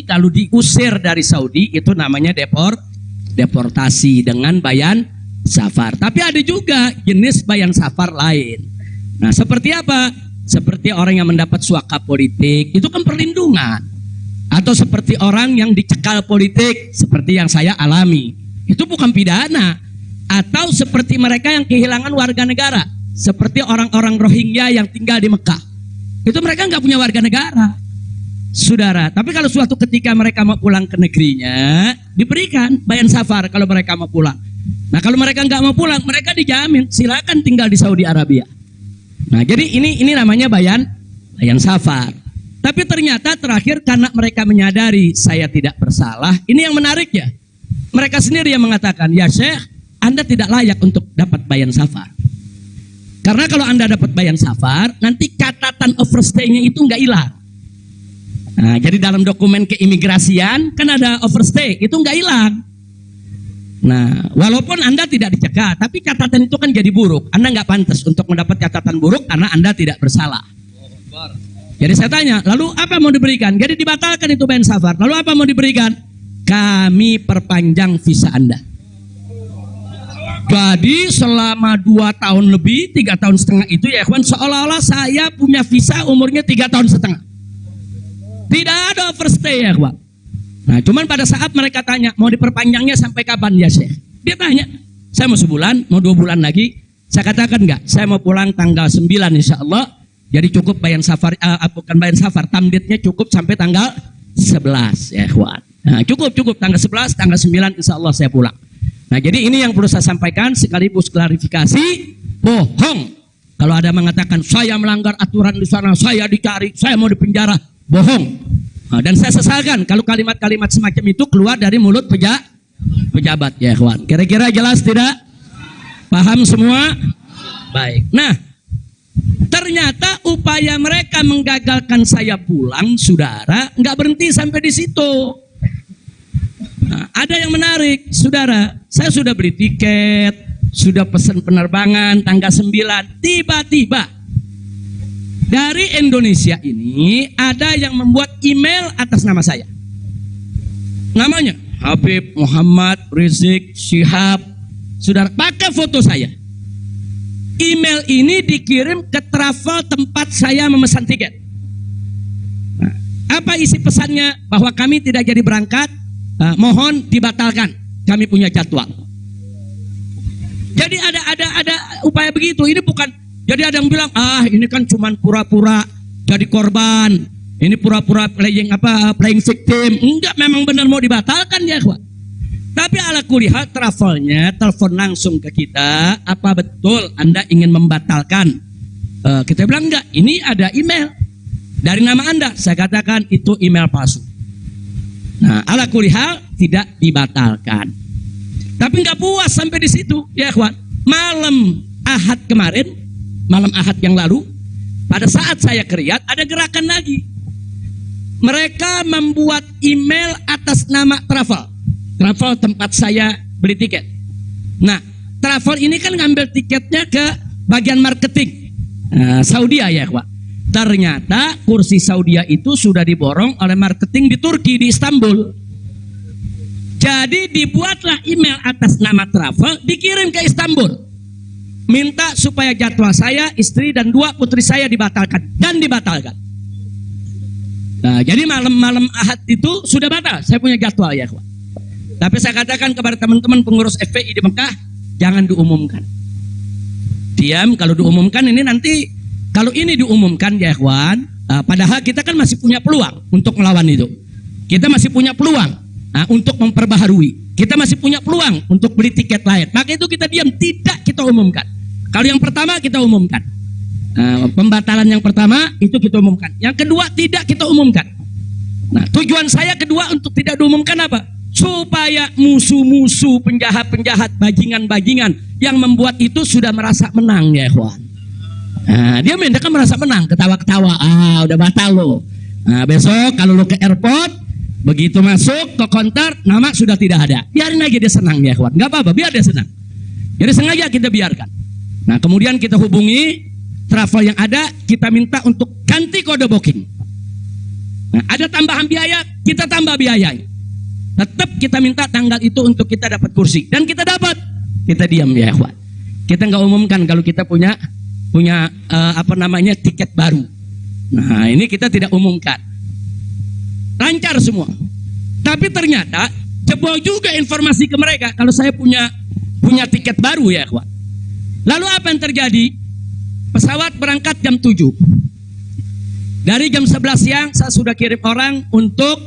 kalau diusir dari Saudi itu namanya deportasi dengan bayan safar. Tapi ada juga jenis bayan safar lain. Nah, seperti apa? Seperti orang yang mendapat suaka politik, itu kan perlindungan. Atau seperti orang yang dicekal politik, seperti yang saya alami, itu bukan pidana. Atau seperti mereka yang kehilangan warga negara, seperti orang-orang Rohingya yang tinggal di Mekah, itu mereka nggak punya warga negara, saudara. Tapi kalau suatu ketika mereka mau pulang ke negerinya, diberikan bayan safar kalau mereka mau pulang. Nah, kalau mereka nggak mau pulang, mereka dijamin silakan tinggal di Saudi Arabia. Nah, jadi ini namanya bayan safar. Tapi ternyata terakhir karena mereka menyadari saya tidak bersalah, ini yang menarik ya. Mereka sendiri yang mengatakan, ya Syekh, Anda tidak layak untuk dapat bayan safar. Karena kalau Anda dapat bayan safar, nanti catatan overstay-nya itu nggak hilang. Nah, jadi dalam dokumen keimigrasian kan ada overstay, itu nggak hilang. Nah, walaupun Anda tidak dicegah, tapi catatan itu kan jadi buruk. Anda nggak pantas untuk mendapat catatan buruk karena Anda tidak bersalah. Jadi saya tanya, lalu apa mau diberikan? Jadi dibatalkan itu bayan safar. Lalu apa mau diberikan? Kami perpanjang visa Anda. Jadi selama 2 tahun lebih, 3 tahun setengah itu ya ikhwan, seolah-olah saya punya visa umurnya 3 tahun setengah. Tidak ada overstay ya ikhwan. Nah, cuman pada saat mereka tanya, mau diperpanjangnya sampai kapan ya Syekh? Dia tanya, saya mau sebulan, mau 2 bulan lagi. Saya katakan enggak, saya mau pulang tanggal 9 insya Allah. Jadi cukup bayan safar, bukan bayan safar, tamdidnya cukup sampai tanggal 11 ya ikhwan. Nah, cukup tanggal 11, tanggal 9 insya Allah saya pulang. Nah, jadi ini yang perlu saya sampaikan sekaligus klarifikasi, bohong. Kalau ada mengatakan saya melanggar aturan di sana, saya dicari, saya mau dipenjara, bohong. Nah, dan saya sesalkan kalau kalimat-kalimat semacam itu keluar dari mulut pejabat ya ikhwan. Kira-kira jelas tidak? Paham semua? Baik. Nah, ternyata upaya mereka menggagalkan saya pulang, saudara, nggak berhenti sampai di situ. Nah, ada yang menarik, saudara. Saya sudah beli tiket, sudah pesan penerbangan tanggal 9. Tiba-tiba dari Indonesia ini ada yang membuat email atas nama saya. Namanya Habib Muhammad Rizik Syihab. Saudara, pakai foto saya. Email ini dikirim ke travel tempat saya memesan tiket. Nah, apa isi pesannya? Bahwa kami tidak jadi berangkat, mohon dibatalkan. Kami punya jadwal. Jadi ada upaya begitu. Ini bukan. Jadi ada yang bilang, ini kan cuman pura-pura jadi korban. Ini pura-pura playing victim. Enggak, memang benar mau dibatalkan ya, Pak. Tapi ala kuliah travelnya telepon langsung ke kita, apa betul Anda ingin membatalkan? Kita bilang enggak, ini ada email dari nama Anda. Saya katakan itu email palsu. Nah, ala kuliah tidak dibatalkan. Tapi enggak puas sampai di situ, ya kawan. Malam Ahad kemarin, malam Ahad yang lalu, pada saat saya ke Riyadh, ada gerakan lagi. Mereka membuat email atas nama travel tempat saya beli tiket. Nah, travel ini kan ngambil tiketnya ke bagian marketing Saudi ya Pak. Ternyata kursi Saudi itu sudah diborong oleh marketing di Turki, di Istanbul. Jadi dibuatlah email atas nama travel, dikirim ke Istanbul, minta supaya jadwal saya, istri dan 2 putri saya dibatalkan, dan dibatalkan. Nah, jadi malam Ahad itu sudah batal, saya punya jadwal ya Pak. Tapi saya katakan kepada teman-teman pengurus FPI di Mekah, jangan diumumkan. Diam, kalau diumumkan ini nanti, kalau ini diumumkan ya ikhwan, padahal kita kan masih punya peluang untuk melawan itu. Kita masih punya peluang untuk memperbaharui. Kita masih punya peluang untuk beli tiket lain. Maka itu kita diam, tidak kita umumkan. Kalau yang pertama kita umumkan. Pembatalan yang pertama itu kita umumkan. Yang kedua tidak kita umumkan. Nah, tujuan saya kedua untuk tidak diumumkan apa? Supaya musuh-musuh, penjahat-penjahat, bajingan-bajingan yang membuat itu sudah merasa menang ya ikhwan. Nah, dia kan merasa menang, ketawa-ketawa, udah batal lo. Nah, besok kalau lo ke airport, begitu masuk ke counter, nama sudah tidak ada. Biarin aja dia senang ya ikhwan, nggak apa-apa, biar dia senang. Jadi sengaja kita biarkan. Nah, kemudian kita hubungi travel yang ada, kita minta untuk ganti kode booking. Nah, ada tambahan biaya, kita biayanya. Tetap kita minta tanggal itu untuk kita dapat kursi. Dan kita dapat. Kita diam ya ikhwan. Kita nggak umumkan kalau kita punya tiket baru. Nah ini kita tidak umumkan. Lancar semua. Tapi ternyata jebol juga informasi ke mereka kalau saya punya tiket baru ya ikhwan. Lalu apa yang terjadi? Pesawat berangkat jam 7. Dari jam 11 siang saya sudah kirim orang untuk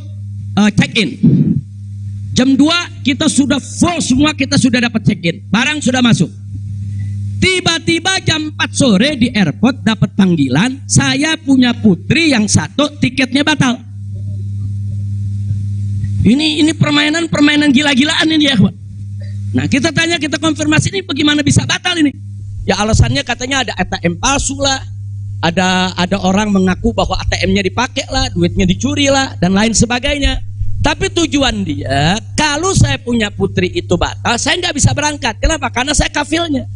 check-in. Jam 2 kita sudah full semua, kita sudah dapat check-in. Barang sudah masuk. Tiba-tiba jam 4 sore di airport dapat panggilan, saya punya putri yang satu tiketnya batal. Ini permainan gila-gilaan ini ya, Pak. Nah, kita tanya, kita konfirmasi ini bagaimana bisa batal ini? Ya alasannya katanya ada ATM palsu lah. Ada orang mengaku bahwa ATM-nya dipakai lah, duitnya dicuri lah, dan lain sebagainya. Tapi tujuan dia, kalau saya punya putri itu batal, saya nggak bisa berangkat. Kenapa? Karena saya kafilnya.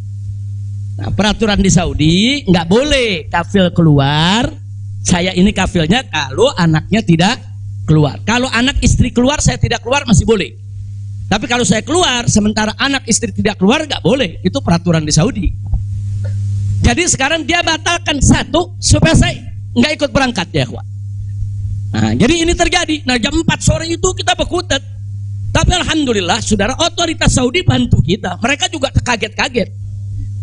Nah, peraturan di Saudi nggak boleh kafil keluar. Saya ini kafilnya kalau anaknya tidak keluar. Kalau anak istri keluar, saya tidak keluar masih boleh. Tapi kalau saya keluar, sementara anak istri tidak keluar, nggak boleh. Itu peraturan di Saudi. Jadi sekarang dia batalkan satu supaya saya nggak ikut berangkat ya, kawan. Nah, jadi ini terjadi. Nah, jam 4 sore itu kita berkutat. Tapi alhamdulillah, saudara, otoritas Saudi bantu kita. Mereka juga kaget-kaget.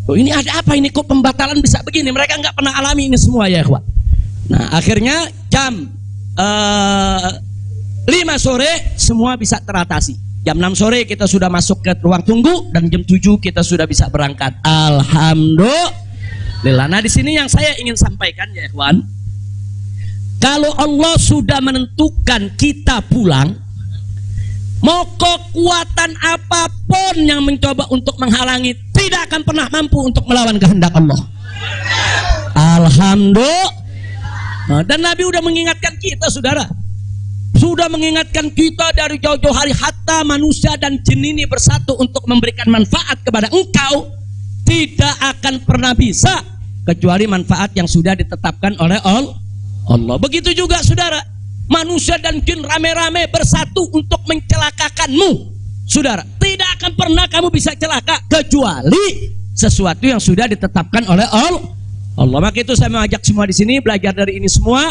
Oh, ini ada apa ini? Kok pembatalan bisa begini? Mereka nggak pernah alami ini semua ya, kawan. Nah, akhirnya jam 5 sore semua bisa teratasi. Jam 6 sore kita sudah masuk ke ruang tunggu dan jam 7 kita sudah bisa berangkat. Alhamdulillah. Nah, di sini yang saya ingin sampaikan ya, kawan. Kalau Allah sudah menentukan kita pulang, mau kekuatan apapun yang mencoba untuk menghalangi tidak akan pernah mampu untuk melawan kehendak Allah. Alhamdulillah. Nah, dan Nabi sudah mengingatkan kita, saudara. Sudah mengingatkan kita dari jauh-jauh hari, hatta manusia dan jin ini bersatu untuk memberikan manfaat kepada engkau, tidak akan pernah bisa kecuali manfaat yang sudah ditetapkan oleh Allah. Begitu juga saudara, manusia dan jin rame-rame bersatu untuk mencelakakanmu, saudara. Tidak akan pernah kamu bisa celaka kecuali sesuatu yang sudah ditetapkan oleh Allah. Maka itu saya mengajak semua di sini belajar dari ini semua.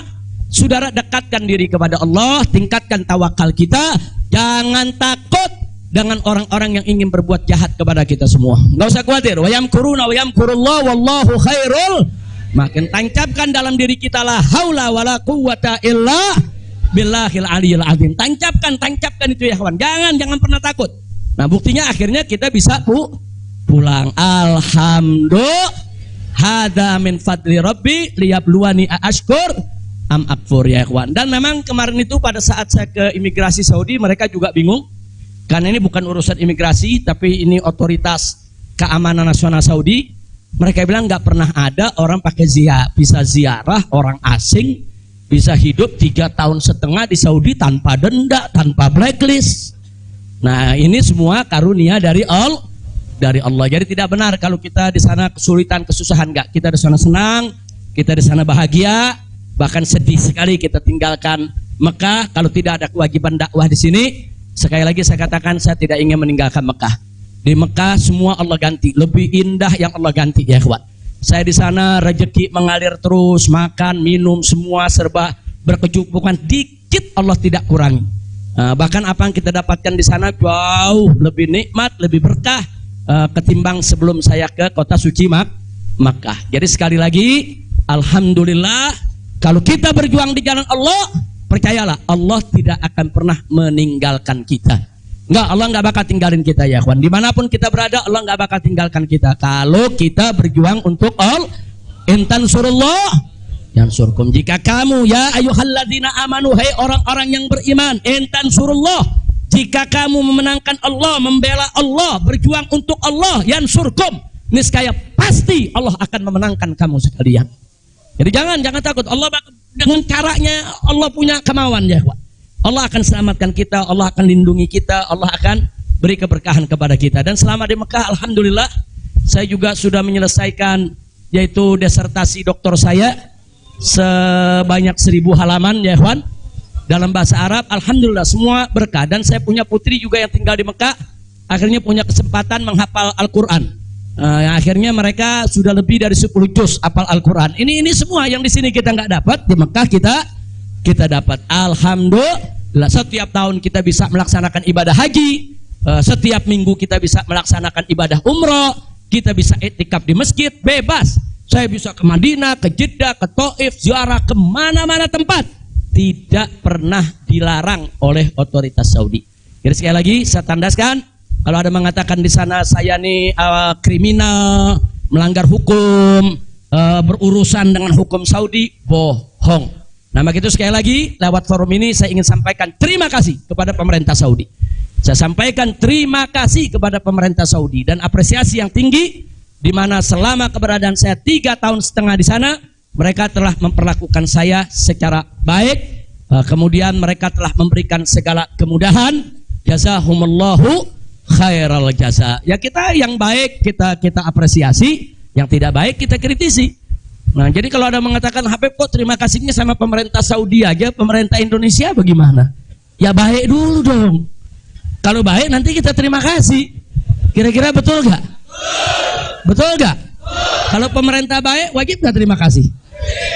Saudara, dekatkan diri kepada Allah, tingkatkan tawakal kita, jangan takut dengan orang-orang yang ingin berbuat jahat kepada kita semua. Enggak usah khawatir. Wa yamkuruna wa yamkurullah wallahu khairul. Makin tancapkan dalam diri kita la haula wala quwwata illa billahil aliyil azim. Tancapkan itu ya kawan. Jangan pernah takut. Nah, buktinya akhirnya kita bisa pulang. Alhamdulillah. Hada min fadli rabbi liyabluwani ashkur am akfur ya kawan. Dan memang kemarin itu pada saat saya ke imigrasi Saudi, mereka juga bingung. Karena ini bukan urusan imigrasi, tapi ini otoritas keamanan nasional Saudi. Mereka bilang nggak pernah ada orang pakai bisa ziarah orang asing, bisa hidup 3,5 tahun di Saudi tanpa denda, tanpa blacklist. Nah, ini semua karunia dari Allah. Jadi tidak benar kalau kita di sana kesulitan, kesusahan. Nggak. Kita di sana senang, kita di sana bahagia, bahkan sedih sekali kita tinggalkan Mekah kalau tidak ada kewajiban dakwah di sini. Sekali lagi saya katakan, saya tidak ingin meninggalkan Mekah. Di Mekah semua Allah ganti, lebih indah yang Allah ganti ya kawan. Saya di sana rezeki mengalir terus, makan, minum semua serba berkecukupan, dikit Allah tidak kurangi. Bahkan apa yang kita dapatkan di sana jauh lebih nikmat, lebih berkah ketimbang sebelum saya ke kota suci Makkah. Jadi sekali lagi, alhamdulillah, kalau kita berjuang di jalan Allah, percayalah Allah tidak akan pernah meninggalkan kita. Enggak, Allah enggak bakal tinggalin kita ya kawan. Dimanapun kita berada, Allah enggak bakal tinggalkan kita. Kalau kita berjuang untuk Allah, intan surullah yansurkum. Jika kamu ya ayyuhalladzina amanu, hai orang-orang yang beriman, intan surullah, jika kamu memenangkan Allah, membela Allah, berjuang untuk Allah, yansurkum, niscaya pasti Allah akan memenangkan kamu sekalian. Jadi jangan takut. Allah dengan caranya Allah punya kemauan ya kawan. Allah akan selamatkan kita, Allah akan lindungi kita, Allah akan beri keberkahan kepada kita. Dan selama di Mekah, alhamdulillah, saya juga sudah menyelesaikan yaitu disertasi doktor saya sebanyak 1000 halaman ya kawan. dalam bahasa Arab. Alhamdulillah semua berkah. Dan saya punya putri juga yang tinggal di Mekah, akhirnya punya kesempatan menghafal Al-Quran. Akhirnya mereka sudah lebih dari 10 juz hafal Al-Quran. Ini semua yang di sini kita nggak dapat, di Mekah kita dapat. Alhamdulillah, setiap tahun kita bisa melaksanakan ibadah haji, setiap minggu kita bisa melaksanakan ibadah umroh, kita bisa iktikaf di masjid bebas. Saya bisa ke Madinah, ke Jeddah, ke Taif, ziarah kemana-mana tempat, tidak pernah dilarang oleh otoritas Saudi. Jadi sekali lagi saya tandaskan, kalau ada mengatakan di sana saya nih kriminal, melanggar hukum, berurusan dengan hukum Saudi, bohong. Nah begitu, sekali lagi lewat forum ini saya ingin sampaikan terima kasih kepada pemerintah Saudi. Saya sampaikan terima kasih kepada pemerintah Saudi dan apresiasi yang tinggi, di mana selama keberadaan saya 3,5 tahun di sana, mereka telah memperlakukan saya secara baik. Kemudian mereka telah memberikan segala kemudahan. Jazakumullahu khairal jaza. Ya kita yang baik kita apresiasi, yang tidak baik kita kritisi. Nah jadi kalau ada mengatakan Habib kok terima kasihnya sama pemerintah Saudi aja, pemerintah Indonesia bagaimana? Ya baik dulu dong. Kalau baik nanti kita terima kasih. Kira-kira betul gak? Betul gak? Kalau pemerintah baik wajib gak terima kasih?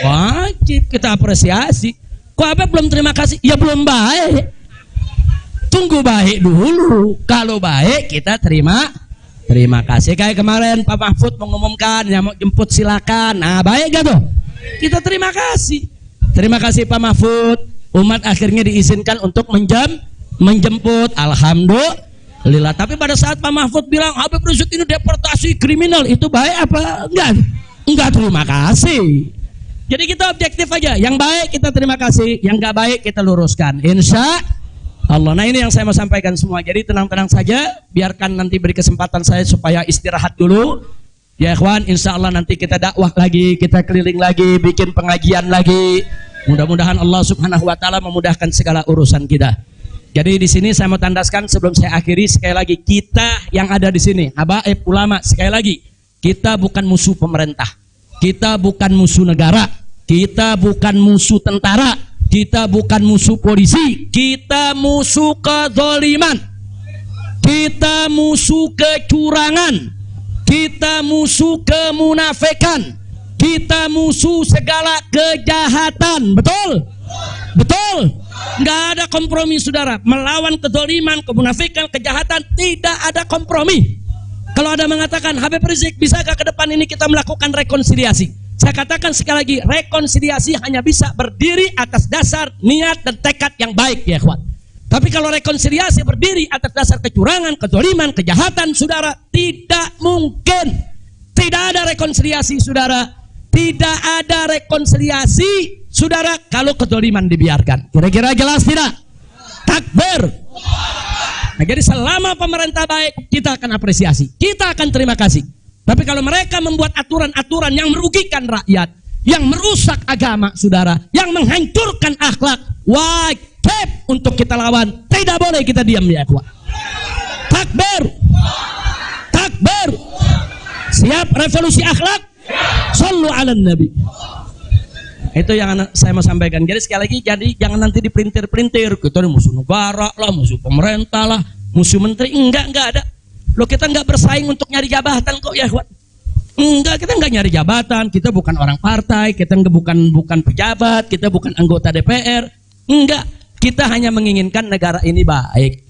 Wajib, kita apresiasi. Kok Habib belum terima kasih? Ya belum baik. Tunggu baik dulu. Kalau baik kita terima kasih. Kayak kemarin Pak Mahfud mengumumkan yang mau jemput silakan. Nah baik gak tuh? Kita terima kasih. Terima kasih Pak Mahfud. Umat akhirnya diizinkan untuk menjemput. Alhamdulillah. Tapi pada saat Pak Mahfud bilang Habib Rizik ini deportasi kriminal, itu baik apa enggak? Enggak terima kasih. Jadi kita objektif aja. Yang baik kita terima kasih, yang enggak baik kita luruskan, insya Allah. Nah ini yang saya mau sampaikan semua. Jadi tenang-tenang saja, biarkan nanti beri kesempatan saya supaya istirahat dulu. Ya ikhwan, insya Allah nanti kita dakwah lagi, kita keliling lagi, bikin pengajian lagi. Mudah-mudahan Allah Subhanahu wa taala memudahkan segala urusan kita. Jadi di sini saya mau tandaskan sebelum saya akhiri, sekali lagi kita yang ada di sini, habaib ulama, sekali lagi kita bukan musuh pemerintah, kita bukan musuh negara, kita bukan musuh tentara, kita bukan musuh polisi, kita musuh kezaliman, kita musuh kecurangan, kita musuh kemunafikan, kita musuh segala kejahatan. Betul? Betul? Nggak ada kompromi saudara. Melawan kezaliman, kemunafikan, kejahatan, tidak ada kompromi. Kalau ada mengatakan Habib Rizik, bisakah ke depan ini kita melakukan rekonsiliasi? Saya katakan sekali lagi, rekonsiliasi hanya bisa berdiri atas dasar niat dan tekad yang baik ya ikhwan. Tapi kalau rekonsiliasi berdiri atas dasar kecurangan, kezaliman, kejahatan, saudara, tidak mungkin. Tidak ada rekonsiliasi saudara. Tidak ada rekonsiliasi saudara kalau kezaliman dibiarkan. Kira-kira jelas tidak? Takbir. Nah, jadi selama pemerintah baik, kita akan apresiasi, kita akan terima kasih. Tapi kalau mereka membuat aturan-aturan yang merugikan rakyat, yang merusak agama saudara, yang menghancurkan akhlak, wajib untuk kita lawan. Tidak boleh kita diam ya ikhwan. Takbir. Takbir. Siap revolusi akhlak? Sallu ala nabi. Itu yang saya mau sampaikan. Jadi sekali lagi, jadi jangan nanti dipelintir-pelintir kita ini musuh negara lah, musuh pemerintah lah, musuh menteri. Enggak ada. Loh kita enggak bersaing untuk nyari jabatan kok ya. Enggak, kita enggak nyari jabatan. Kita bukan orang partai, kita bukan pejabat, kita bukan anggota DPR. Enggak, kita hanya menginginkan negara ini baik.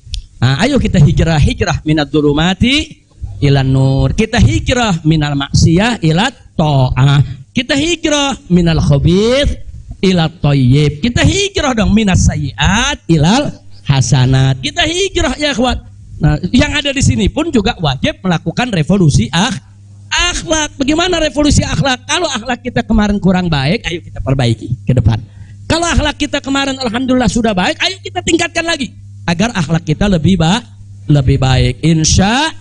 Nah, ayo kita hijrah minad dzulumati ilan nur. Kita hijrah minal maksiyah ilat ta'ah. Kita hijrah minal khabith ilat thayyib. Kita hijrah dong minas sayyiat ilal hasanat. Kita hijrah ya ikhwan. Nah, yang ada di sini pun juga wajib melakukan revolusi akhlak. Bagaimana revolusi akhlak? Kalau akhlak kita kemarin kurang baik, ayo kita perbaiki ke depan. Kalau akhlak kita kemarin alhamdulillah sudah baik, ayo kita tingkatkan lagi agar akhlak kita lebih baik. Insya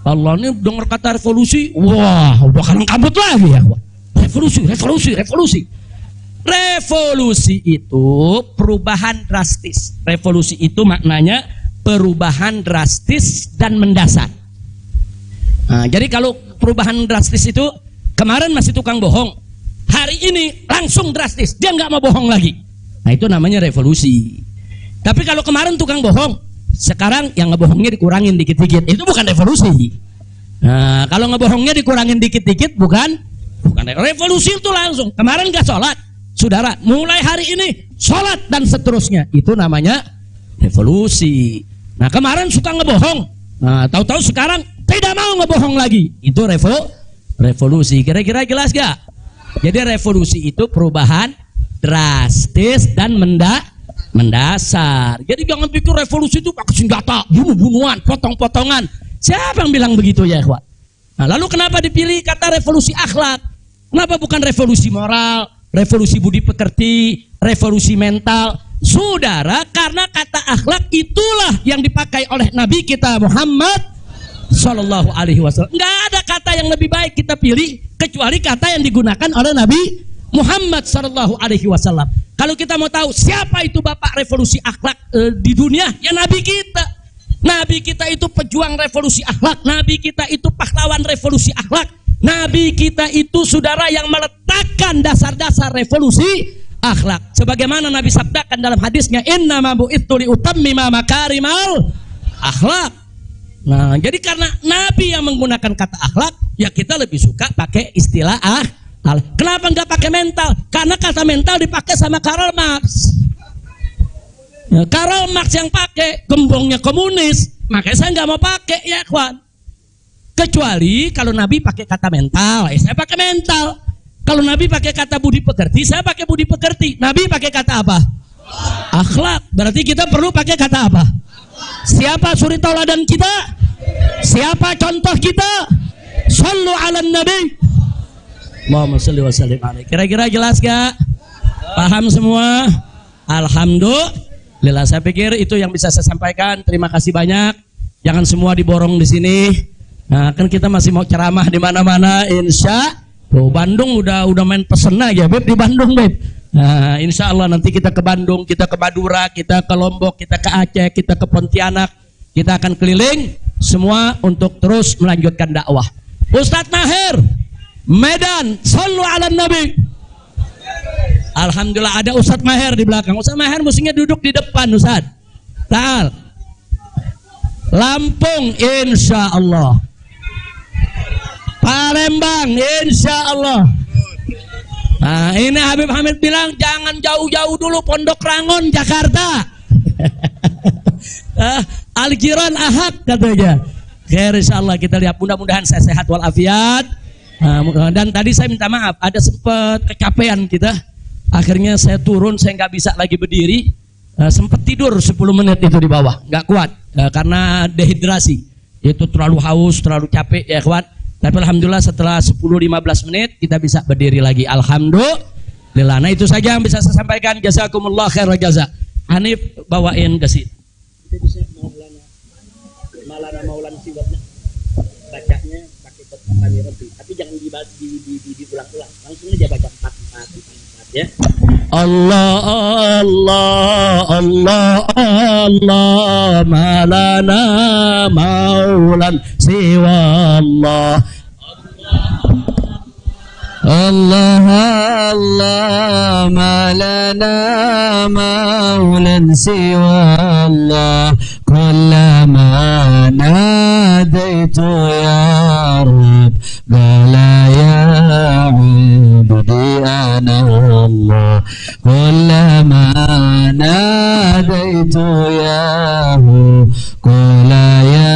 Allah. Ini dengar kata revolusi, wah udah kalang kabut lagi ya. Revolusi. Revolusi itu perubahan drastis. Revolusi itu maknanya perubahan drastis dan mendasar. Nah, jadi kalau perubahan drastis itu kemarin masih tukang bohong, hari ini langsung drastis, dia nggak mau bohong lagi. Nah itu namanya revolusi. Tapi kalau kemarin tukang bohong, sekarang yang ngebohongnya dikurangin dikit-dikit, itu bukan revolusi. Nah kalau ngebohongnya dikurangin dikit-dikit bukan revolusi. Itu langsung kemarin gak sholat, saudara mulai hari ini sholat dan seterusnya, itu namanya revolusi. Nah kemarin suka ngebohong, nah tahu-tahu sekarang tidak mau ngebohong lagi, itu revolusi. Kira-kira jelas gak? Jadi revolusi itu perubahan drastis dan mendasar. Jadi jangan pikir revolusi itu pakai senjata, bunuh-bunuhan, potong-potongan. Siapa yang bilang begitu ya ikhwan? Nah, lalu kenapa dipilih kata revolusi akhlak? Kenapa bukan revolusi moral, revolusi budi pekerti, revolusi mental? Saudara, karena kata akhlak itulah yang dipakai oleh Nabi kita Muhammad Sallallahu Alaihi Wasallam. Nggak ada kata yang lebih baik kita pilih kecuali kata yang digunakan oleh Nabi Muhammad Sallallahu Alaihi Wasallam. Kalau kita mau tahu siapa itu bapak revolusi akhlak di dunia, ya Nabi kita. Nabi kita itu pejuang revolusi akhlak. Nabi kita itu pahlawan revolusi akhlak. Nabi kita itu saudara yang meletakkan dasar-dasar revolusi akhlak. Sebagaimana Nabi sabdakan dalam hadisnya, innama bu'itsu liutammima makarimal akhlak. Nah, jadi karena Nabi yang menggunakan kata akhlak, ya kita lebih suka pakai istilah Kenapa nggak pakai mental? Karena kata mental dipakai sama Karl Marx. Ya, Karl Marx yang pakai, gembongnya komunis, makanya saya nggak mau pakai ya kawan. Kecuali kalau Nabi pakai kata mental, ya saya pakai mental. Kalau Nabi pakai kata budi pekerti, saya pakai budi pekerti. Nabi pakai kata apa? Akhlak. Berarti kita perlu pakai kata apa? Siapa suri tauladan kita? Siapa contoh kita? Sallu ala nabi. Allahumma shalli wa sallim alaihi. Kira-kira jelas gak? Paham semua? Alhamdulillah. Saya pikir itu yang bisa saya sampaikan. Terima kasih banyak. Jangan semua diborong di sini. Nah, kan kita masih mau ceramah di mana-mana, insya. Tuh, Bandung udah main pesen aja, Beb, di Bandung, Beb. Nah, insya Allah nanti kita ke Bandung, kita ke Madura, kita ke Lombok, kita ke Aceh, kita ke Pontianak. Kita akan keliling semua untuk terus melanjutkan dakwah. Ustadz Maher, Medan, sallu ala nabi. Alhamdulillah ada Ustadz Maher di belakang. Ustadz Maher mestinya duduk di depan, Ustadz. Ta'al. Lampung, insya Allah. Palembang, insya Allah. Nah, ini Habib Hamid bilang jangan jauh-jauh dulu, Pondok Rangon, Jakarta. Al-Jiran Ahad katanya. Khair, insya Allah kita lihat, mudah-mudahan saya sehat walafiat. Dan tadi saya minta maaf, ada sempat kecapean kita. Akhirnya saya turun, saya nggak bisa lagi berdiri. Sempat tidur 10 menit itu di bawah, nggak kuat karena dehidrasi. Itu terlalu haus, terlalu capek ya kawan. Tapi alhamdulillah setelah 10-15 menit kita bisa berdiri lagi. Alhamdulillah. Nah itu saja yang bisa saya sampaikan. Jazakumullah khairal jaza. Hanif bawain kasih. Itu bisa Maulana siwatnya. Bacanya pakai kata Rabbi. Tapi jangan diulang-ulang. Langsung aja baca 4 ya. Allah Allah Allah Allah malana maulan siwa Allah. Allah Allah malana maulan siwa Allah. Kullama nadaitu ya Rabb qala ya abdi ana Allah. Kullama nadaitu ya Hu qala ya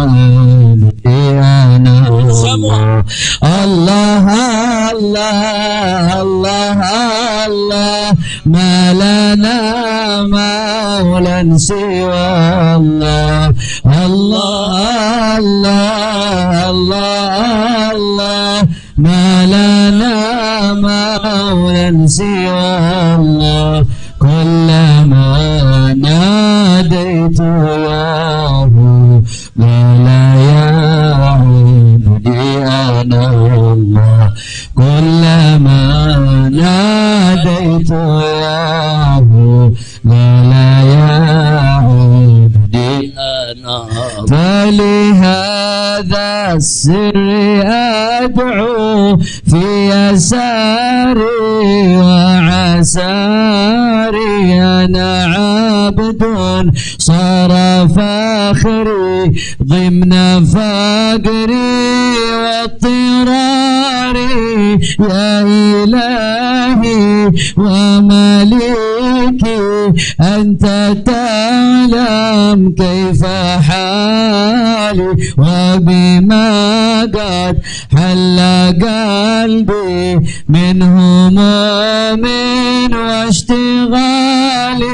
abdi ana Allah. Allah Allah Allah Allah malana maulan siwa Allah. Allah Allah Allah Allah malana maulan siwa Allah. Kullama nadaitu ya Hu qala ya abdi ana Allah. Kullama nadaitu ya Hu qala ya abdi ana. فلهذا السر أدعو في يساري وعساري صار فاخري ضمن فقري واضطراري يا إلهي ومليكي أنت تعلم كيف حالي وبما قد حل قلبي من هموم واشتغالي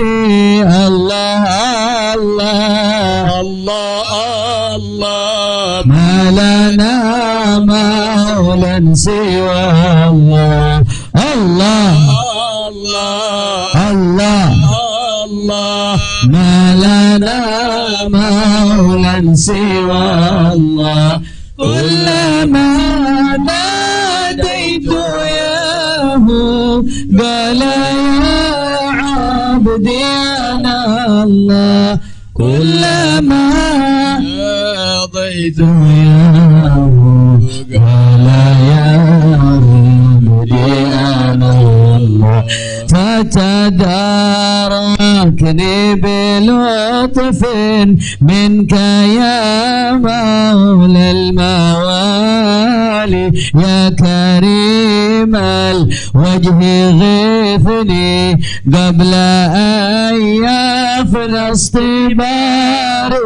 الله الله الله الله ما لنا مولى سوى الله الله الله الله ما لنا مولى سوى الله كلما ناديت ياه قال يا عبدي أنا الله كلما ناديت ياه قال يا عبدي أنا الله فتداركني بلطف منك يا مولى الموالي يا كريم الوجه غثني قبل أن يفنى اصطباري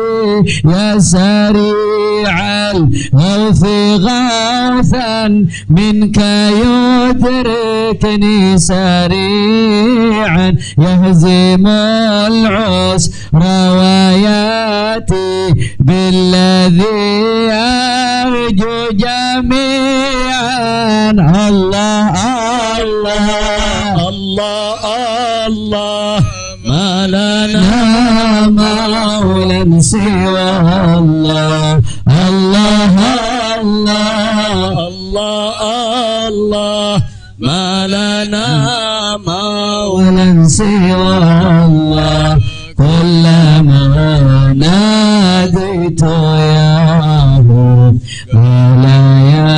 يا سريع الغوث غوثا منك يدركني سريعا يهزم العسر وياتي بالذي أرجو جميعا الله الله الله الله ما لنا مولى سوى الله الله الله الله الله ما لنا مولى سوى الله كلما ناديت ياه قال يا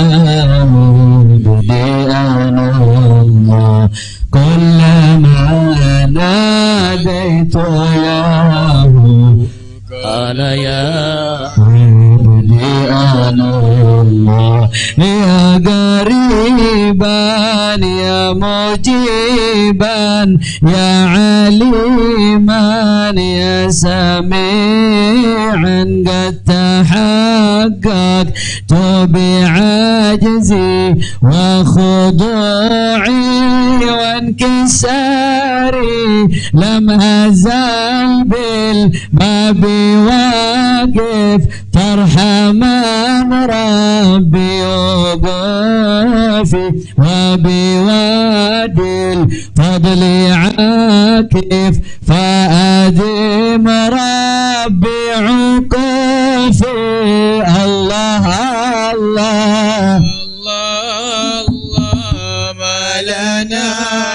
عبدي أنا الله كلما ناديت ياه قال يا عبدي أنا الله يا قريبا يا مجيبا يا عليما يا سميعا قد تحققت بعجزي وخضوعي وانكساري لم أزل بالباب واقف ترحمن ربي وقافي وبوادي الفضل عاكف فأدم ربي عقوفي الله الله ما لنا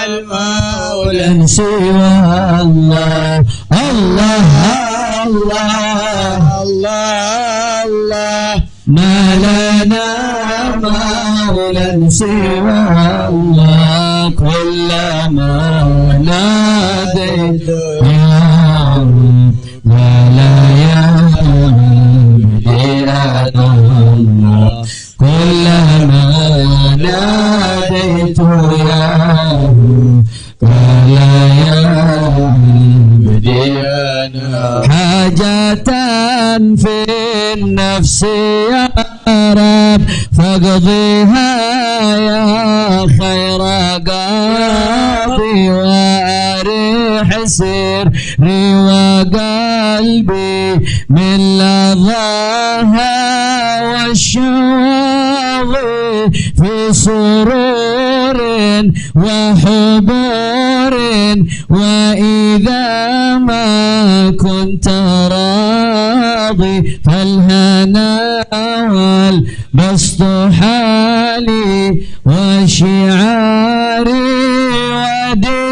المولى سوى الله الله الله الله ما لنا مولى سوى الله كلما ناديت يا ولا يا عبدي أنا الله كلما ناديت يا قال يا عبدي أنا حاجة في النفس يا رب فاقضيها يا خير قاضي وأريح سري وقلبي من لظاها والشوق في سرور وحبور وإذا ما كنت راضي فالهنا والبسط حالي وشعاري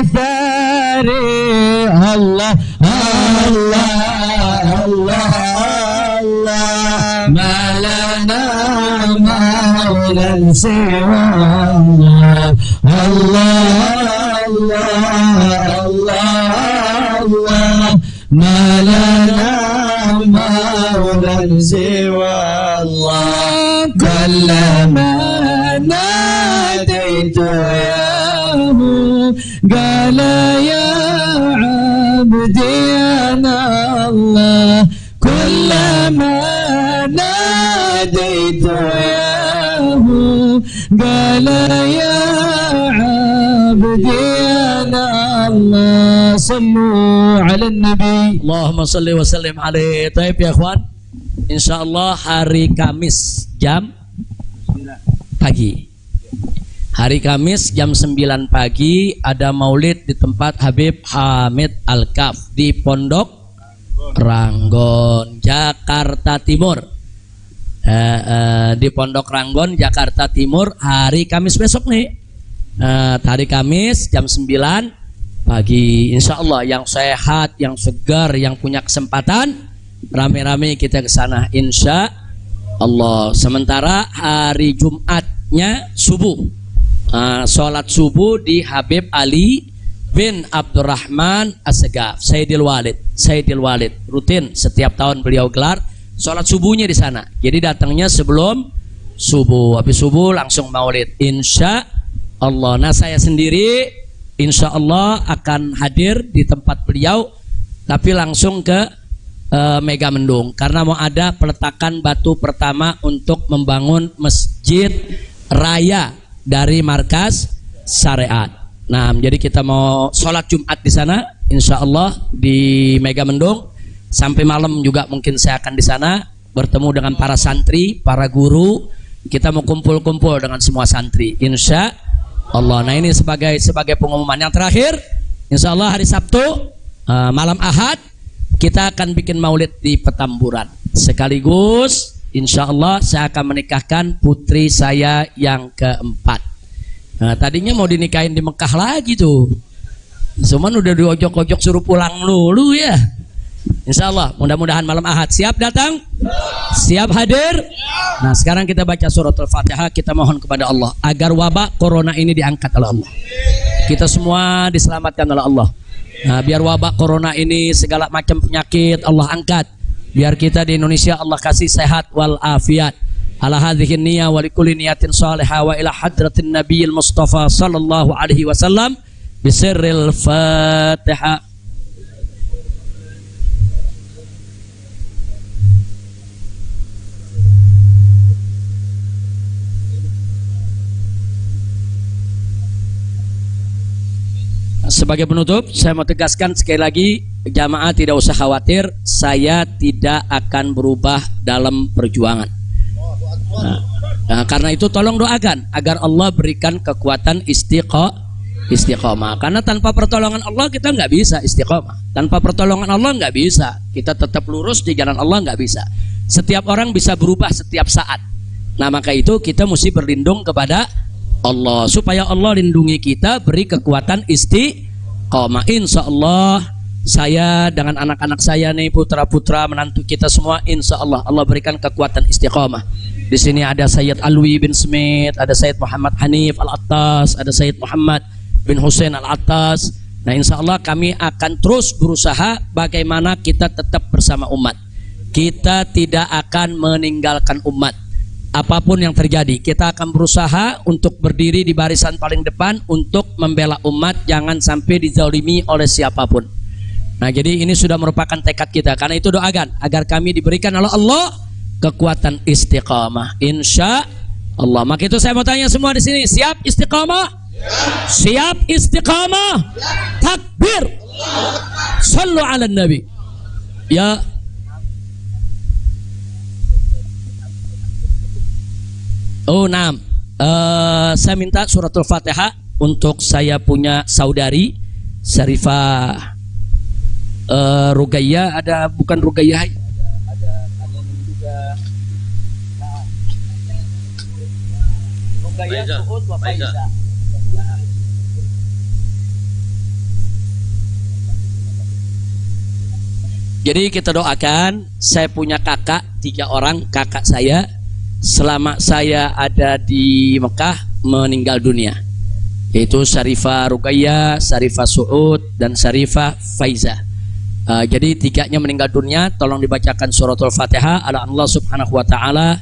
ودثاري الله الله الله الله ما لنا مولى سوى الله الله الله الله ما لنا سوى الله كلما ناديت ياه قال يا عبدي أنا الله كلما ناديت ياه قال يا عبدي أنا الله صلوا على النبي Allahumma salli wa sallim alaihi. Taib ya ikhwan. Insyaallah hari Kamis jam pagi. Hari Kamis jam 9 pagi ada maulid di tempat Habib Hamid Al-Kaf di Pondok Ranggon, Jakarta Timur. Di Pondok Ranggon, Jakarta Timur hari Kamis besok nih. Hari Kamis jam 9 pagi. Insya Allah yang sehat, yang segar, yang punya kesempatan rame-rame kita ke sana insya Allah. Sementara hari Jumatnya subuh, sholat subuh di Habib Ali bin Abdurrahman As-Segaf, Sayyidil Walid. Rutin setiap tahun beliau gelar sholat subuhnya di sana. Jadi datangnya sebelum subuh, habis subuh langsung maulid insya Allah. Nah saya sendiri insya Allah akan hadir di tempat beliau, tapi langsung ke Mega Mendung karena mau ada peletakan batu pertama untuk membangun masjid raya dari markas syariat. Nah, jadi kita mau sholat Jumat di sana, insya Allah di Mega Mendung. Sampai malam juga mungkin saya akan di sana bertemu dengan para santri, para guru. Kita mau kumpul-kumpul dengan semua santri, insya Allah. Nah ini sebagai pengumuman yang terakhir. Insya Allah hari Sabtu malam Ahad kita akan bikin maulid di Petamburan. Sekaligus insya Allah saya akan menikahkan putri saya yang keempat. Nah, tadinya mau dinikahin di Mekah lagi tuh, cuman udah diojok-ojok suruh pulang dulu ya. Insya Allah mudah-mudahan malam Ahad. Siap datang? Siap hadir? Nah sekarang kita baca surat Al-Fatihah. Kita mohon kepada Allah agar wabak corona ini diangkat oleh Allah. Kita semua diselamatkan oleh Allah. Nah, biar wabak corona ini segala macam penyakit Allah angkat. Biar kita di Indonesia Allah kasih sehat wal afiat. Ala hadhihi niyya wa likulli niyatin salihah wa ila hadratin nabiyil mustafa sallallahu alaihi wasallam bisirril Fatihah. Sebagai penutup, saya mau tegaskan sekali lagi, jamaah tidak usah khawatir, saya tidak akan berubah dalam perjuangan. Nah, karena itu tolong doakan agar Allah berikan kekuatan istiqomah. Karena tanpa pertolongan Allah kita nggak bisa istiqomah. Tanpa pertolongan Allah nggak bisa. Kita tetap lurus di jalan Allah nggak bisa. Setiap orang bisa berubah setiap saat. Nah maka itu kita mesti berlindung kepada Allah supaya Allah lindungi kita, beri kekuatan istiqomah. Insya Allah saya dengan anak-anak saya nih, putra-putra menantu kita semua, insya Allah Allah berikan kekuatan istiqomah. Di sini ada Sayyid Alwi bin Smith, ada Sayyid Muhammad Hanif Al-Attas, ada Sayyid Muhammad bin Hussein Al-Attas. Nah insya Allah kami akan terus berusaha bagaimana kita tetap bersama umat. Kita tidak akan meninggalkan umat. Apapun yang terjadi, kita akan berusaha untuk berdiri di barisan paling depan untuk membela umat, jangan sampai dizalimi oleh siapapun. Nah jadi ini sudah merupakan tekad kita. Karena itu doakan agar kami diberikan oleh Allah kekuatan istiqamah insya Allah. Maka itu saya mau tanya semua di sini, siap istiqamah? Siap istiqamah? Takbir. Sallu ala nabi. Ya. Oh, nah, saya minta suratul Fatihah untuk saya punya saudari Syarifah Rugayyah, ada bukan Rugayyah, ada juga Rugayyah Suud wa Faiza. Jadi kita doakan, saya punya kakak 3 orang, kakak saya selama saya ada di Mekah meninggal dunia, yaitu Syarifah Rugayyah, Syarifah Suud, dan Syarifah Faiza. Jadi tiganya meninggal dunia, tolong dibacakan suratul Fatihah ala Allah subhanahu wa ta'ala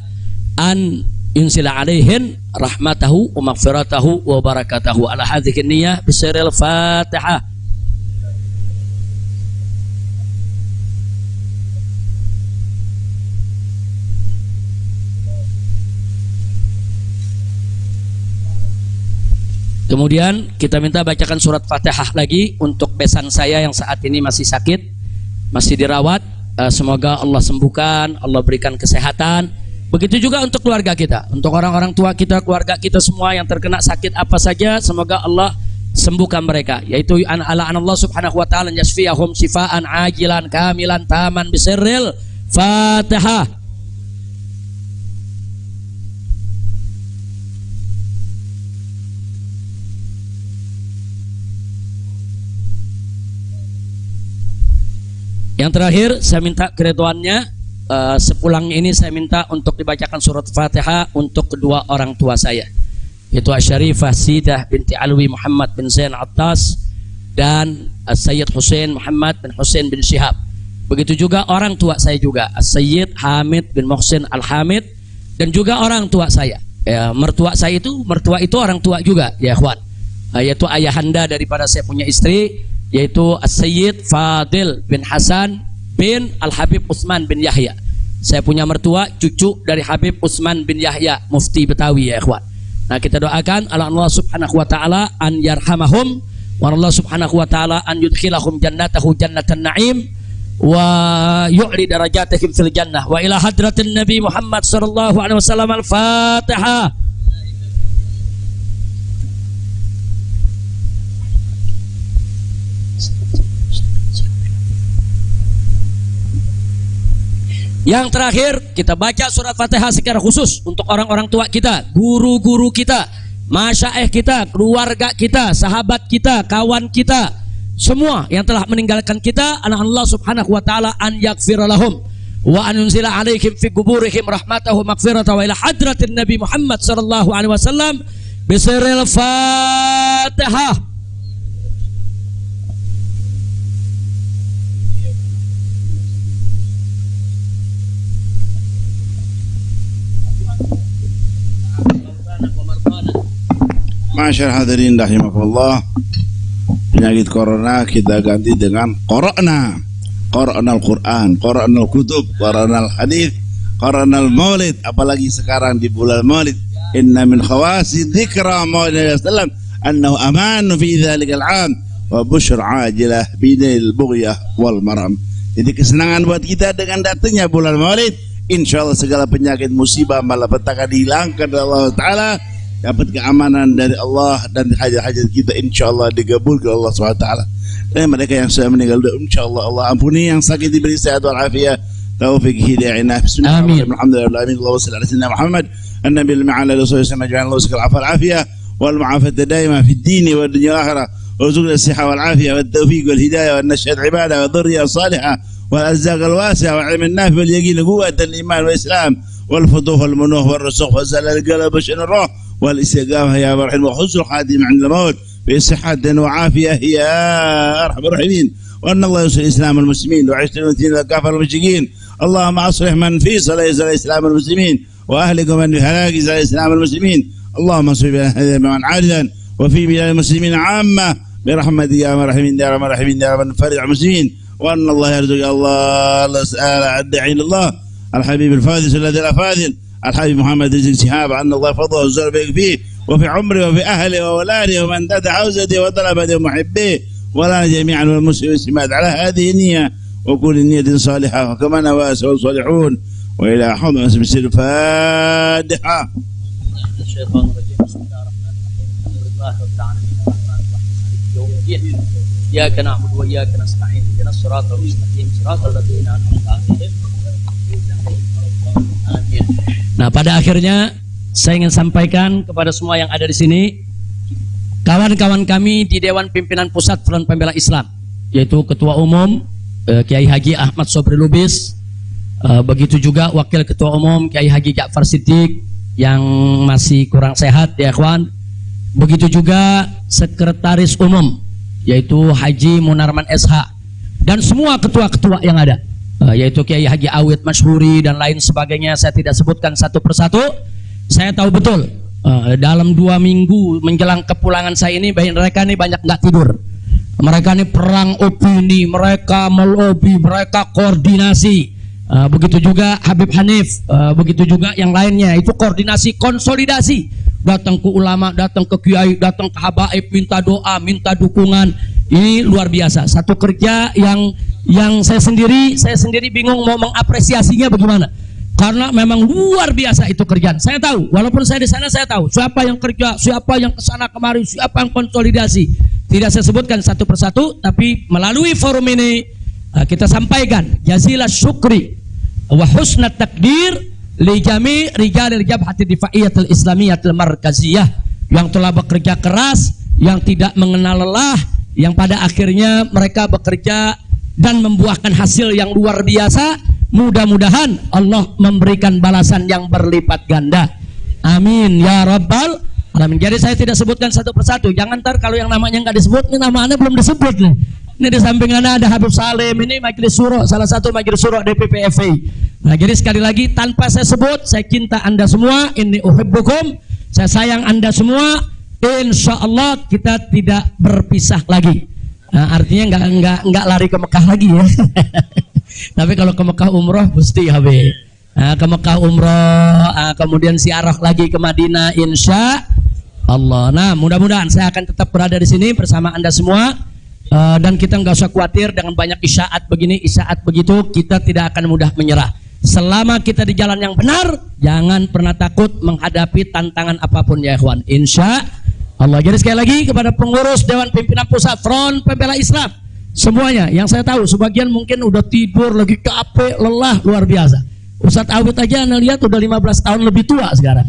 an yunsila alaihin rahmatahu wa maghfiratahu wa barakatahu ala hadhihi niyyah bisiril Fatihah. Kemudian kita minta bacakan surat Fatihah lagi untuk besan saya yang saat ini masih sakit, masih dirawat. Semoga Allah sembuhkan, Allah berikan kesehatan. Begitu juga untuk keluarga kita, untuk orang-orang tua kita, keluarga kita semua yang terkena sakit apa saja, semoga Allah sembuhkan mereka. Yaitu ala Allah subhanahu wa ta'ala yasfiyahum shifaan ajilan kamilan taman bisirril Fatihah. Yang terakhir saya minta keridhaannya, sepulang ini saya minta untuk dibacakan surat Fatihah untuk kedua orang tua saya, yaitu Asy-Syarifah Sidah binti Alwi Muhammad bin Zain Attas dan Sayyid Hussein Muhammad bin Hussein bin Syihab. Begitu juga orang tua saya juga, Sayyid Hamid bin Muhsin Al-Hamid, dan juga orang tua saya. Mertua saya itu, mertua itu orang tua juga, ya ikhwan. Yaitu ayahanda daripada saya punya istri, yaitu Sayyid Fadil bin Hasan bin Al-Habib Utsman bin Yahya. Saya punya mertua cucu dari Habib Utsman bin Yahya, mufti Betawi, ya ikhwan. Nah, kita doakan Allah subhanahu wa ta'ala an yarhamahum wa Allah subhanahu wa ta'ala an yudkhilahum jannatahu jannatan na'im wa yu'li darajatihim fil jannah wa ila hadratin Nabi Muhammad sallallahu alaihi wasallam. Al-Fatihah. Yang terakhir, kita baca surat Fatihah secara khusus untuk orang-orang tua kita, guru-guru kita, masyaikh kita, keluarga kita, sahabat kita, kawan kita, semua yang telah meninggalkan kita. Allah subhanahu wa ta'ala an yaghfira lahum wa an yunzila alaihim fi quburihim rahmatahu maghfiratahu wa ila hadratin Nabi Muhammad sallallahu alaihi wasallam bisiril Fatihah. Masyaallah hadirin rahimakumullah. Penyakit corona kita ganti dengan Qara'na. Qara'nal Quran, Qara'nal Kutub, Qara'nal Hadis, Qara'nal Maulid. Apalagi sekarang di bulan Maulid, inna min khawasi dzikra Maulid sallam annahu aman fi dzalikal 'am wa busyra 'ajilah bidil bughyah wal maram. Jadi kesenangan buat kita dengan datangnya bulan Maulid. Insyaallah segala penyakit musibah malapetaka dihilangkan oleh Allah Ta'ala, dapat keamanan dari Allah, dan hajat-hajat kita insyaallah digabulkan Allah SWT. Dan mereka yang sudah meninggal insyaallah Allah ampuni, yang sakit diberi sehat wal afiat, taufik hidayah inah. Bismillahirrahmanirrahim. Alhamdulillah Allahumma shalli ala sayyidina Muhammad an-nabi al-ma'ala rasulullah sallallahu alaihi wasallam al afiyah wal mu'afata daima fi ad-din wa ad-dunya wal akhirah. warzuqna as-sihha wal afiyah wat tawfiq wal hidayah wan nashhad ibadah wa dhurriyyah salihah wal arzaq al wasi'ah wal ilm an-nafi wal yaqin quwwat al-iman wal islam wal futuh wal munuh wal rizq wa zalal al-qalb wa shan ar-ruh والاستقامة يا مرحم وحسن الخاتمة عند الموت بصحة وعافية يا أرحم الراحمين. وأن الله ينصر الإسلام والمسلمين ويعز المسلمين والكافر والمشركين. اللهم أصلح من في صلاح الإسلام والمسلمين وأهلك من في هلاك الإسلام والمسلمين. اللهم انصر بنا من عارضا وفي بلاد المسلمين عامة برحمتك يا مرحمين يا رب الراحمين يا رب فرج المسلمين. وأن الله يرزق الله سأل الداعي إلى الله الحبيب الفاضل الذي لا فاضل الحبيب محمد رزق شهاب أن الله فضله وزر بك فيه وفي عمره وفي أهله وأولاده ومن دد حوزته وطلبته ومحبيه ولا جميعا والمسلمين والمسلمات على هذه النية وكل نية صالحة وكما نوى الصالحون. وإلى حضن اسم الفاتحة. الشيطان الرجيم. بسم الله الرحمن الرحيم. الحمد لله رب العالمين الرحمن الرحيم مالك يوم الدين إياك نعبد وإياك نستعين اهدنا الصراط المستقيم صراط الذين أنعمت عليهم. Nah, pada akhirnya saya ingin sampaikan kepada semua yang ada di sini, kawan-kawan kami di Dewan Pimpinan Pusat Front Pembela Islam, yaitu Ketua Umum Kiai Haji Ahmad Sobri Lubis, begitu juga Wakil Ketua Umum Kiai Haji Ja'far Siddiq yang masih kurang sehat, ya kawan. Begitu juga Sekretaris Umum, yaitu Haji Munarman SH, dan semua ketua-ketua yang ada, yaitu Kiai Haji Awid Masyhuri dan lain sebagainya. Saya tidak sebutkan satu persatu. Saya tahu betul dalam 2 minggu menjelang kepulangan saya ini, mereka ini banyak nggak tidur. Mereka ini perang opini, mereka melobi, mereka koordinasi. Begitu juga Habib Hanif, begitu juga yang lainnya. Itu koordinasi, konsolidasi. Datang ke ulama, datang ke kiai, datang ke habaib, minta doa, minta dukungan. Ini luar biasa. Satu kerja yang saya sendiri bingung mau mengapresiasinya bagaimana. Karena memang luar biasa itu kerjaan. Saya tahu, walaupun saya di sana, saya tahu siapa yang kerja, siapa yang kesana kemari, siapa yang konsolidasi. Tidak saya sebutkan satu persatu, tapi melalui forum ini kita sampaikan jazilah syukri wa husnat takdir li jami' rijalil jabhati difaiyatil islamiyatil markaziyah yang telah bekerja keras, yang tidak mengenal lelah, yang pada akhirnya mereka bekerja dan membuahkan hasil yang luar biasa. Mudah-mudahan Allah memberikan balasan yang berlipat ganda. Amin ya rabbal alamin. Jadi saya tidak sebutkan satu persatu. Jangan ntar kalau yang namanya nggak disebut, ini namanya belum disebut nih. Ini di samping ada Habib Salim, ini Majelis Syuro, salah satu Majelis Syuro DPP FI. Nah, jadi sekali lagi tanpa saya sebut, saya cinta Anda semua. Inni uhibbukum. Saya sayang Anda semua. Insya Allah kita tidak berpisah lagi. Nah, artinya nggak lari ke Mekah lagi ya. Tapi kalau ke Mekah umroh mesti Habib. Ke Mekah umroh, kemudian ziarah lagi ke Madinah insya Allah. Nah, mudah-mudahan saya akan tetap berada di sini bersama Anda semua. Dan kita nggak usah khawatir dengan banyak isyaat begini, isyaat begitu. Kita tidak akan mudah menyerah. Selama kita di jalan yang benar, jangan pernah takut menghadapi tantangan apapun ya ikhwan. Insya Allah. Jadi sekali lagi kepada pengurus Dewan Pimpinan Pusat Front Pembela Islam, semuanya yang saya tahu, sebagian mungkin udah tidur, lagi capek, lelah, luar biasa. Ustadz Awid aja anda lihat udah 15 tahun lebih tua sekarang.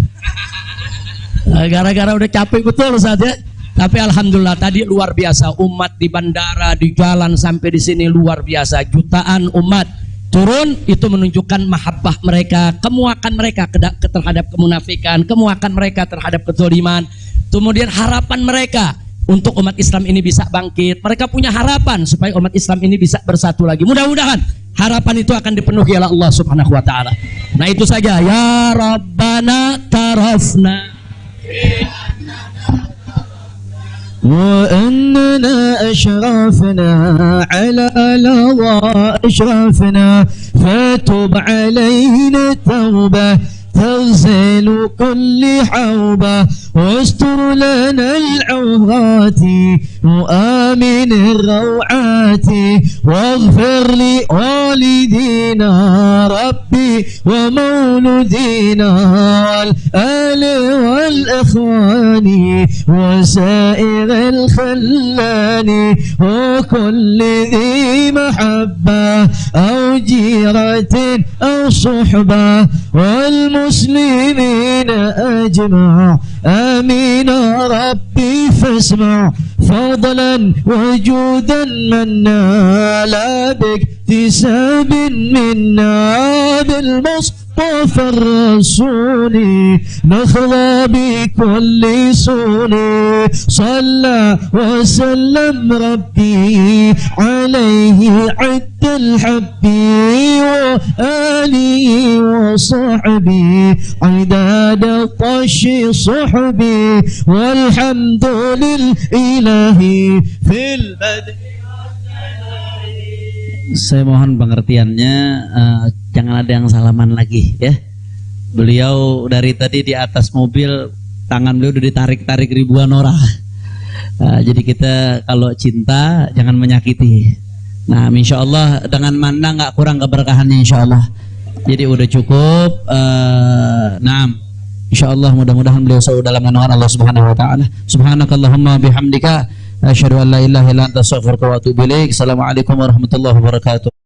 Gara-gara udah capek betul Ustadz ya. Tapi alhamdulillah tadi luar biasa, umat di bandara, di jalan sampai di sini luar biasa. Jutaan umat turun, itu menunjukkan mahabbah mereka, kemuakan mereka terhadap kemunafikan, kemuakan mereka terhadap kezaliman. Kemudian harapan mereka untuk umat Islam ini bisa bangkit. Mereka punya harapan supaya umat Islam ini bisa bersatu lagi. Mudah-mudahan harapan itu akan dipenuhi oleh Allah Subhanahu wa taala. Nah, itu saja. Ya Rabbana tarafna وأننا أشرفنا على لظى أشرفنا فتب علينا توبة تغسل كل حوبة واستر لنا العورات وآمن الروعات واغفر لوالدينا ربي ومولدينا والآل والإخوان وسائر الخلان وكل ذي محبة أو جيرة أو صحبة والمسلمين أجمع آمين ربي فاسمع فضلا وجودا منا لا باكتساب منا بالمصطفى الرسول نخضى بكل سون صلى وسلم ربي عليه عد الحب وآله وصحبه عداد طش صحبي والحمد لله في البدء. Saya mohon pengertiannya, jangan ada yang salaman lagi ya. Beliau dari tadi di atas mobil, tangan beliau udah ditarik-tarik ribuan orang. Jadi kita kalau cinta jangan menyakiti. Nah, insya Allah dengan mana nggak kurang keberkahannya insya Allah. Jadi udah cukup. Nah, insya Allah mudah-mudahan beliau selalu dalam naungan Allah Subhanahu Wa Taala. Subhanakallahumma bihamdika asyhadu an la ilaha illa anta astaghfiruka wa atubu ilaik. Assalamualaikum warahmatullahi wabarakatuh.